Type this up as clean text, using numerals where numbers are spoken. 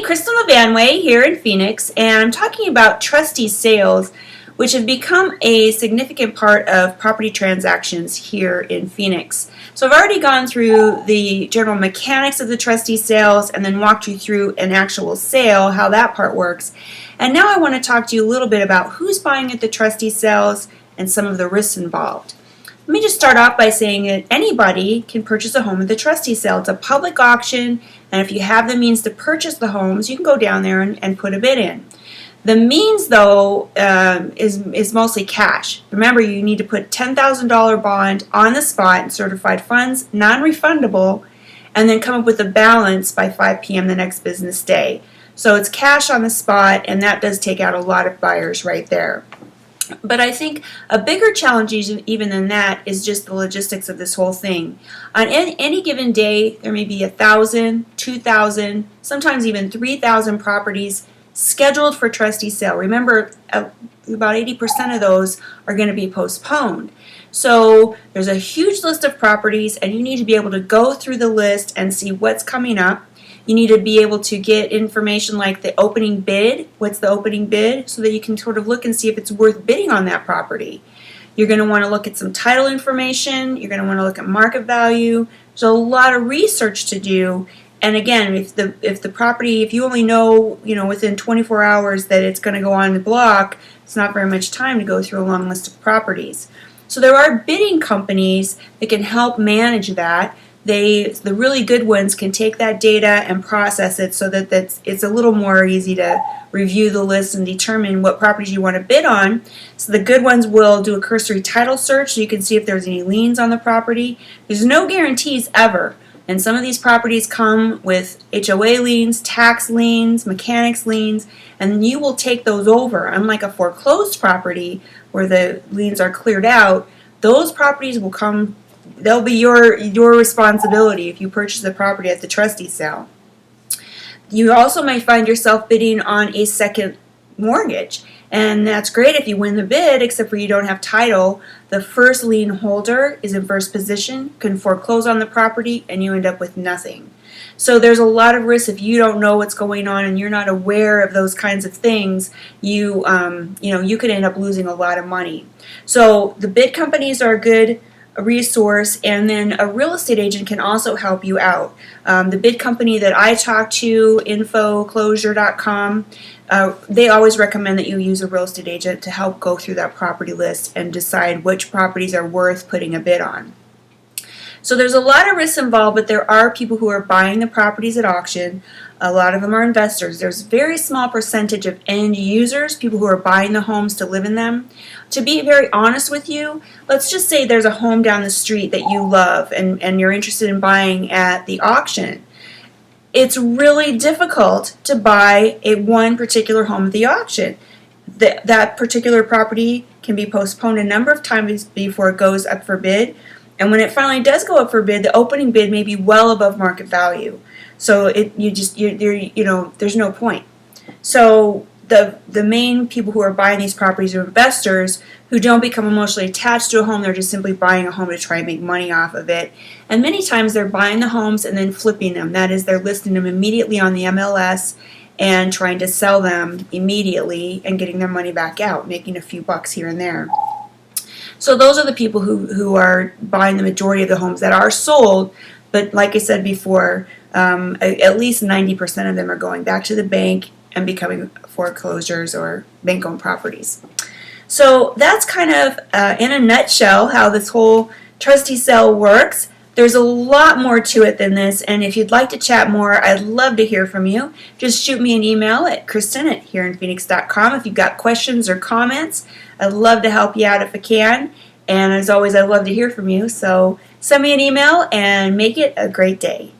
Crystal Vanway here in Phoenix, and I'm talking about trustee sales, which have become a significant part of property transactions here in Phoenix. So I've already gone through the general mechanics of the trustee sales and then walked you through an actual sale, how that part works. And now I want to talk to you a little bit about who's buying at the trustee sales and some of the risks involved. Let me just start off by saying that anybody can purchase a home at the trustee sale. It's a public auction, and if you have the means to purchase the homes, you can go down there and put a bid in. The means, though, is mostly cash. Remember, you need to put $10,000 bond on the spot in certified funds, non-refundable, and then come up with a balance by 5 p.m. the next business day. So it's cash on the spot, and that does take out a lot of buyers right there. But I think a bigger challenge even than that is just the logistics of this whole thing. On any given day, there may be 1,000, 2,000, sometimes even 3,000 properties scheduled for trustee sale. Remember, about 80% of those are going to be postponed. So there's a huge list of properties, and you need to be able to go through the list and see what's coming up. You need to be able to get information like the opening bid, what's the opening bid, so that you can sort of look and see if it's worth bidding on that property. You're going to want to look at some title information. You're going to want to look at market value. There's a lot of research to do. And again, if the property, if you only know, within 24 hours that it's going to go on the block, it's not very much time to go through a long list of properties. So there are bidding companies that can help manage that. The really good ones can take that data and process it so that it's a little more easy to review the list and determine what properties you want to bid on. So the good ones will do a cursory title search so you can see if there's any liens on the property. There's no guarantees ever. And some of these properties come with HOA liens, tax liens, mechanics liens, and you will take those over. Unlike a foreclosed property where the liens are cleared out, those properties will come. They'll be your responsibility if you purchase the property at the trustee sale. You also might find yourself bidding on a second mortgage, and that's great if you win the bid, except for you don't have title. The first lien holder is in first position, can foreclose on the property, and you end up with nothing. So there's a lot of risk if you don't know what's going on and you're not aware of those kinds of things. You could end up losing a lot of money. So the bid companies are good resource, and then a real estate agent can also help you out. The bid company that I talk to, infoclosure.com, they always recommend that you use a real estate agent to help go through that property list and decide which properties are worth putting a bid on. So there's a lot of risks involved, but there are people who are buying the properties at auction. A lot of them are investors. There's a very small percentage of end users, people who are buying the homes to live in them. To be very honest with you, let's just say there's a home down the street that you love and you're interested in buying at the auction. It's really difficult to buy one particular home at the auction. That particular property can be postponed a number of times before it goes up for bid. And when it finally does go up for bid, the opening bid may be well above market value. So there's no point. So the main people who are buying these properties are investors who don't become emotionally attached to a home. They're just simply buying a home to try and make money off of it. And many times they're buying the homes and then flipping them. That is, they're listing them immediately on the MLS and trying to sell them immediately and getting their money back out, making a few bucks here and there. So those are the people who are buying the majority of the homes that are sold. But like I said before, at least 90% of them are going back to the bank and becoming foreclosures or bank-owned properties. So that's kind of, in a nutshell, how this whole trustee sale works. There's a lot more to it than this, and if you'd like to chat more, I'd love to hear from you. Just shoot me an email at kristen@hereinphoenix.com if you've got questions or comments. I'd love to help you out if I can, and as always, I'd love to hear from you. So send me an email and make it a great day.